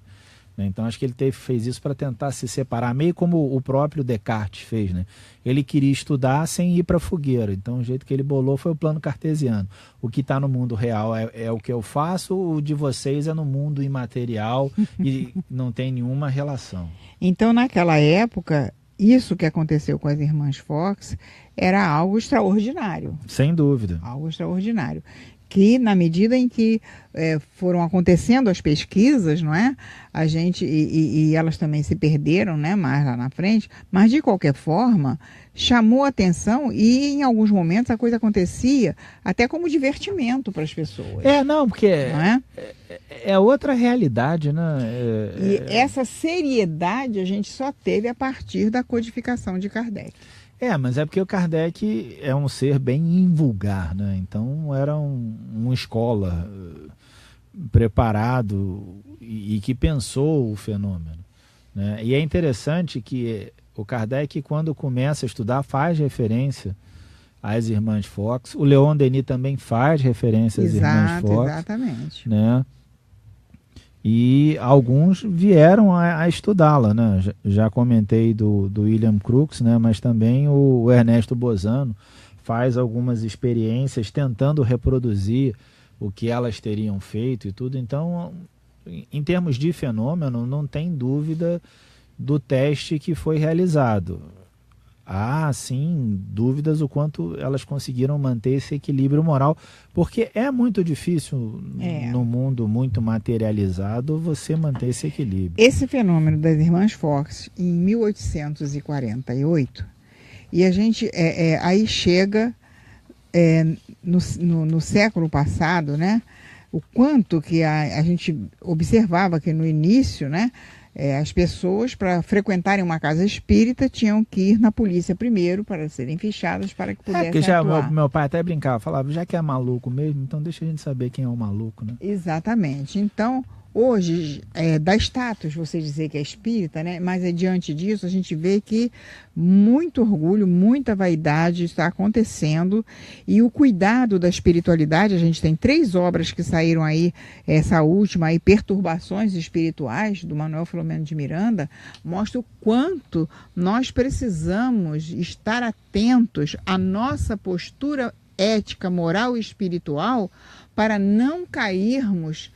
S3: né? Então acho que ele fez isso para tentar se separar, meio como o próprio Descartes fez, né? Ele queria estudar sem ir para a fogueira, então o jeito que ele bolou foi o plano cartesiano. O que está no mundo real é o que eu faço, o de vocês é no mundo imaterial e não tem nenhuma relação.
S2: Então naquela época, isso que aconteceu com as Irmãs Fox era algo extraordinário.
S3: Sem dúvida.
S2: Algo extraordinário. Que na medida em que foram acontecendo as pesquisas, não é? A gente, e elas também se perderam, né, mais lá na frente, mas de qualquer forma chamou atenção e em alguns momentos a coisa acontecia até como divertimento para as pessoas.
S3: Porque é outra realidade, né?
S2: E essa seriedade a gente só teve a partir da codificação de Kardec.
S3: Mas é porque o Kardec é um ser bem invulgar, né? Então era uma escola preparado e que pensou o fenômeno, né? E é interessante que o Kardec, quando começa a estudar, faz referência às Irmãs Fox. O Leon Denis também faz referência às Irmãs Fox.
S2: Exatamente.
S3: Né? E alguns vieram a estudá-la, né? Já comentei do William Crookes, né? Mas também o Ernesto Bozano faz algumas experiências tentando reproduzir o que elas teriam feito e tudo. Então, em termos de fenômeno, não tem dúvida do teste que foi realizado. Há, sim, dúvidas o quanto elas conseguiram manter esse equilíbrio moral, porque é muito difícil no mundo muito materializado você manter esse equilíbrio.
S2: Esse fenômeno das irmãs Fox, em 1848, e a gente aí chega no século passado, né? O quanto que a gente observava que no início, né? As pessoas, para frequentarem uma casa espírita, tinham que ir na polícia primeiro para serem fichadas para que pudessem
S3: porque já
S2: atuar.
S3: meu pai até brincava, falava, já que é maluco mesmo, então deixa a gente saber quem é o maluco, né?
S2: Exatamente. Então, hoje, dá status você dizer que é espírita, né? Mas diante disso, a gente vê que muito orgulho, muita vaidade está acontecendo, e o cuidado da espiritualidade. A gente tem 3 obras que saíram aí, essa última aí, Perturbações Espirituais, do Manuel Filomeno de Miranda, mostra o quanto nós precisamos estar atentos à nossa postura ética, moral e espiritual para não cairmos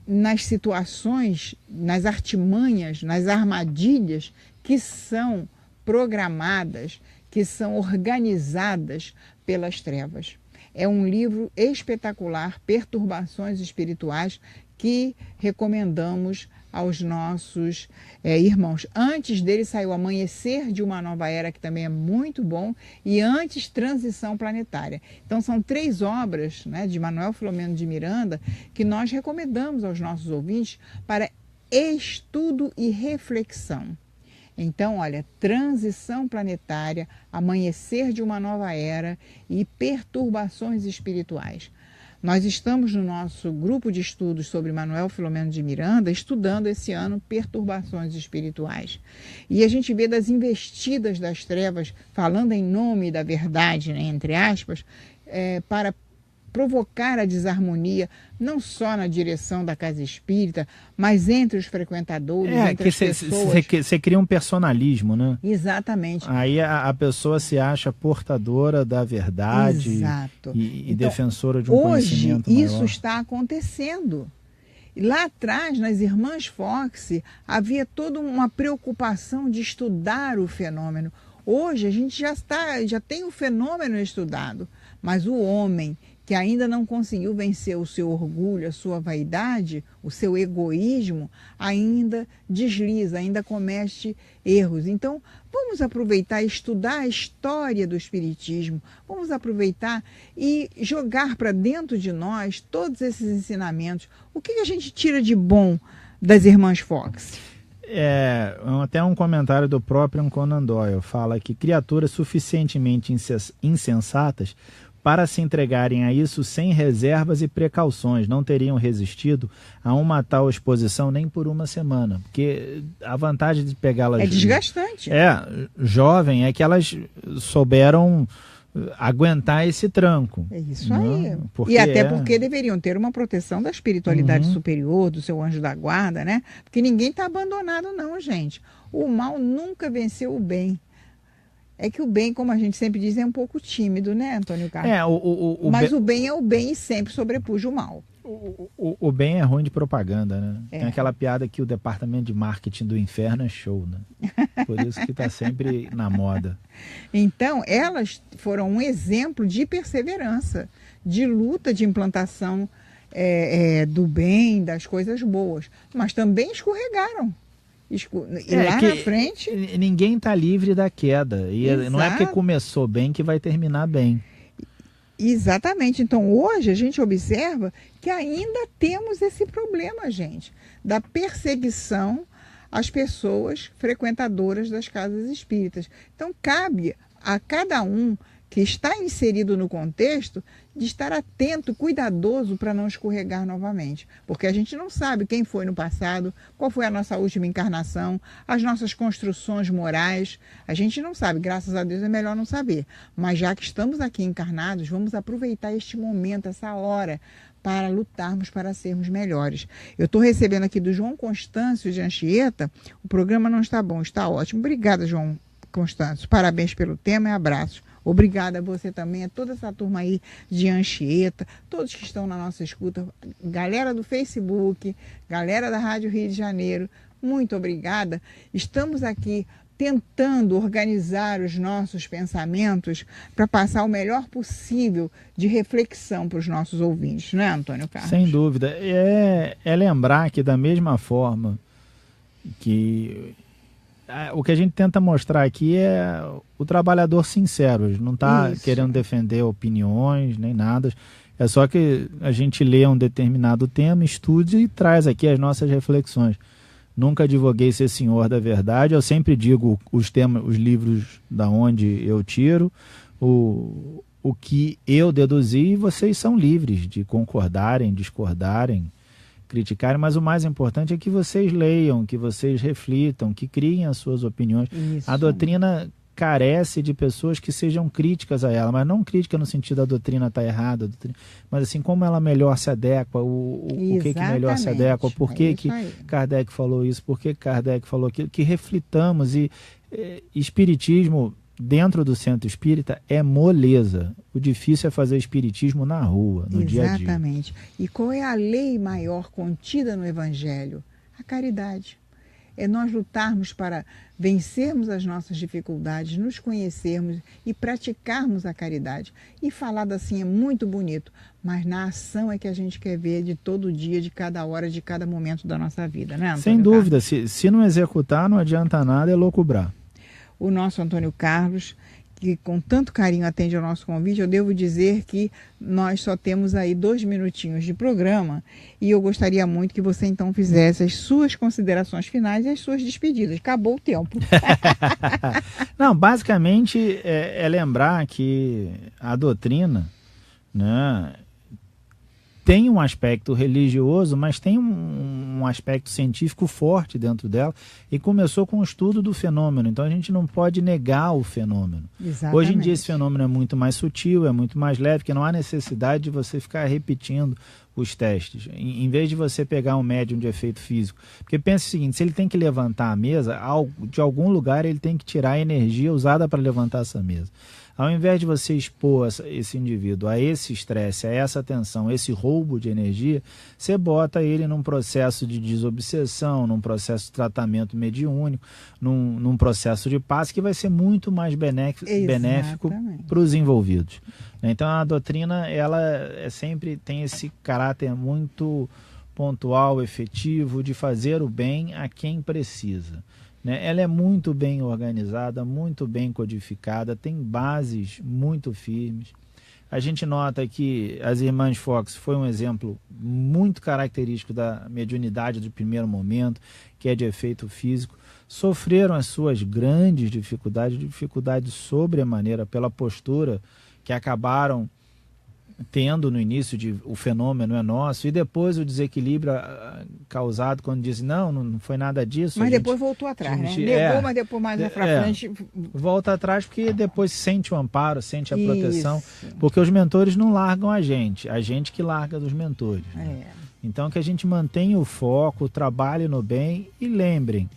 S2: nas situações, nas artimanhas, nas armadilhas que são programadas, que são organizadas pelas trevas. É um livro espetacular, Perturbações Espirituais, que recomendamos aos nossos irmãos. Antes dele saiu Amanhecer de uma Nova Era, que também é muito bom, e antes Transição Planetária. Então são 3 obras, né, de Manuel Filomeno de Miranda que nós recomendamos aos nossos ouvintes para estudo e reflexão. Então, olha, Transição Planetária, Amanhecer de uma Nova Era e Perturbações Espirituais. Nós estamos no nosso grupo de estudos sobre Manuel Filomeno de Miranda, estudando esse ano Perturbações Espirituais. E a gente vê das investidas das trevas, falando em nome da verdade, né, entre aspas, para provocar a desarmonia, não só na direção da casa espírita, mas entre os frequentadores, entre as pessoas.
S3: Você cria um personalismo, né?
S2: Exatamente.
S3: Aí a pessoa se acha portadora da verdade.
S2: Exato.
S3: E então, defensora de um conhecimento
S2: maior. Hoje isso
S3: maior.
S2: está acontecendo. Lá atrás, nas Irmãs Fox, havia toda uma preocupação de estudar o fenômeno. Hoje a gente já tem o fenômeno estudado, mas o homem que ainda não conseguiu vencer o seu orgulho, a sua vaidade, o seu egoísmo, ainda desliza, ainda comete erros. Então, vamos aproveitar e estudar a história do Espiritismo, vamos aproveitar e jogar para dentro de nós todos esses ensinamentos. O que a gente tira de bom das Irmãs Fox?
S3: Até um comentário do próprio Conan Doyle fala que criaturas suficientemente insensatas para se entregarem a isso sem reservas e precauções não teriam resistido a uma tal exposição nem por uma semana, porque a vantagem de pegá-las...
S2: É desgastante.
S3: Jovem, é que elas souberam aguentar esse tranco.
S2: É isso aí. E até porque deveriam ter uma proteção da espiritualidade superior, do seu anjo da guarda, né? Porque ninguém está abandonado não, gente. O mal nunca venceu o bem. É que o bem, como a gente sempre diz, é um pouco tímido, né, Antônio Carlos? Mas o bem é o bem e sempre sobrepuja o mal.
S3: O bem é ruim de propaganda, né? Tem aquela piada que o departamento de marketing do inferno é show, né? Por isso que está sempre na moda.
S2: Então, elas foram um exemplo de perseverança, de luta, de implantação do bem, das coisas boas. Mas também escorregaram. E lá na frente...
S3: Ninguém está livre da queda. E não é porque começou bem que vai terminar bem.
S2: Exatamente. Então, hoje a gente observa que ainda temos esse problema, gente, da perseguição às pessoas frequentadoras das casas espíritas. Então, cabe a cada um que está inserido no contexto de estar atento, cuidadoso para não escorregar novamente. Porque a gente não sabe quem foi no passado, qual foi a nossa última encarnação, as nossas construções morais. A gente não sabe, graças a Deus é melhor não saber. Mas já que estamos aqui encarnados, vamos aproveitar este momento, essa hora, para lutarmos para sermos melhores. Eu estou recebendo aqui do João Constâncio de Anchieta, o programa não está bom, está ótimo. Obrigada, João Constâncio. Parabéns pelo tema e abraços. Obrigada a você também, a toda essa turma aí de Anchieta, todos que estão na nossa escuta, galera do Facebook, galera da Rádio Rio de Janeiro, muito obrigada. Estamos aqui tentando organizar os nossos pensamentos para passar o melhor possível de reflexão para os nossos ouvintes, não é, Antônio Carlos?
S3: Sem dúvida. É lembrar que da mesma forma que o que a gente tenta mostrar aqui é o trabalhador sincero, não está querendo defender opiniões nem nada, é só que a gente lê um determinado tema, estude e traz aqui as nossas reflexões. Nunca advoguei ser senhor da verdade, eu sempre digo os livros da onde eu tiro, o que eu deduzi, e vocês são livres de concordarem, discordarem, criticarem, mas o mais importante é que vocês leiam, que vocês reflitam, que criem as suas opiniões.
S2: Isso.
S3: A doutrina carece de pessoas que sejam críticas a ela, mas não crítica no sentido da doutrina está errada, mas assim, como ela melhor se adequa, o que melhor se adequa, por que Kardec falou isso, por que Kardec falou aquilo, que reflitamos. E espiritismo dentro do centro espírita é moleza. O difícil é fazer espiritismo na rua, no dia a dia.
S2: Exatamente. E qual é a lei maior contida no Evangelho? A caridade. É nós lutarmos para vencermos as nossas dificuldades, nos conhecermos e praticarmos a caridade. E falado assim é muito bonito, mas na ação é que a gente quer ver de todo dia, de cada hora, de cada momento da nossa vida, né, Antônio?
S3: Sem dúvida, se não executar não adianta nada, é loucubrar.
S2: O nosso Antônio Carlos, que com tanto carinho atende ao nosso convite, eu devo dizer que nós só temos aí 2 minutinhos de programa e eu gostaria muito que você então fizesse as suas considerações finais e as suas despedidas. Acabou o tempo.
S3: Não, basicamente é lembrar que a doutrina, né, tem um aspecto religioso, mas tem um aspecto científico forte dentro dela e começou com o estudo do fenômeno, então a gente não pode negar o fenômeno.
S2: Exatamente.
S3: Hoje em dia esse fenômeno é muito mais sutil, é muito mais leve, que não há necessidade de você ficar repetindo os testes, em vez de você pegar um médium de efeito físico, porque pensa o seguinte, se ele tem que levantar a mesa, de algum lugar ele tem que tirar a energia usada para levantar essa mesa. Ao invés de você expor esse indivíduo a esse estresse, a essa tensão, esse roubo de energia, você bota ele num processo de desobsessão, num processo de tratamento mediúnico, num processo de paz que vai ser muito mais benéfico para os envolvidos. Então a doutrina, ela sempre tem esse caráter muito pontual, efetivo, de fazer o bem a quem precisa. Ela é muito bem organizada, muito bem codificada, tem bases muito firmes. A gente nota que as Irmãs Fox foi um exemplo muito característico da mediunidade do primeiro momento, que é de efeito físico. Sofreram as suas grandes dificuldades sobremaneira pela postura que acabaram tendo no início de o fenômeno é nosso, e depois o desequilíbrio causado quando diz não foi nada disso.
S2: Mas depois voltou atrás, né? Negou, mas depois mais pra frente...
S3: Volta atrás porque depois sente o amparo, sente a proteção, porque os mentores não largam a gente que larga dos mentores. Então que a gente mantenha o foco, trabalhe no bem e lembrem,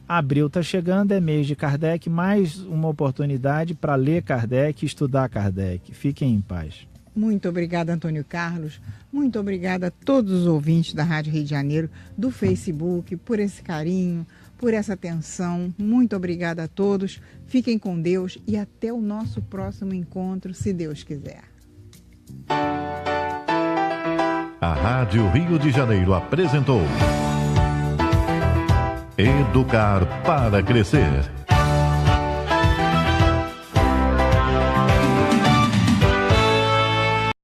S3: abril está chegando, é mês de Kardec, mais uma oportunidade para ler Kardec e estudar Kardec. Fiquem em paz.
S2: Muito obrigada, Antônio Carlos. Muito obrigada a todos os ouvintes da Rádio Rio de Janeiro, do Facebook, por esse carinho, por essa atenção. Muito obrigada a todos. Fiquem com Deus e até o nosso próximo encontro, se Deus quiser.
S1: A Rádio Rio de Janeiro apresentou Educar para Crescer.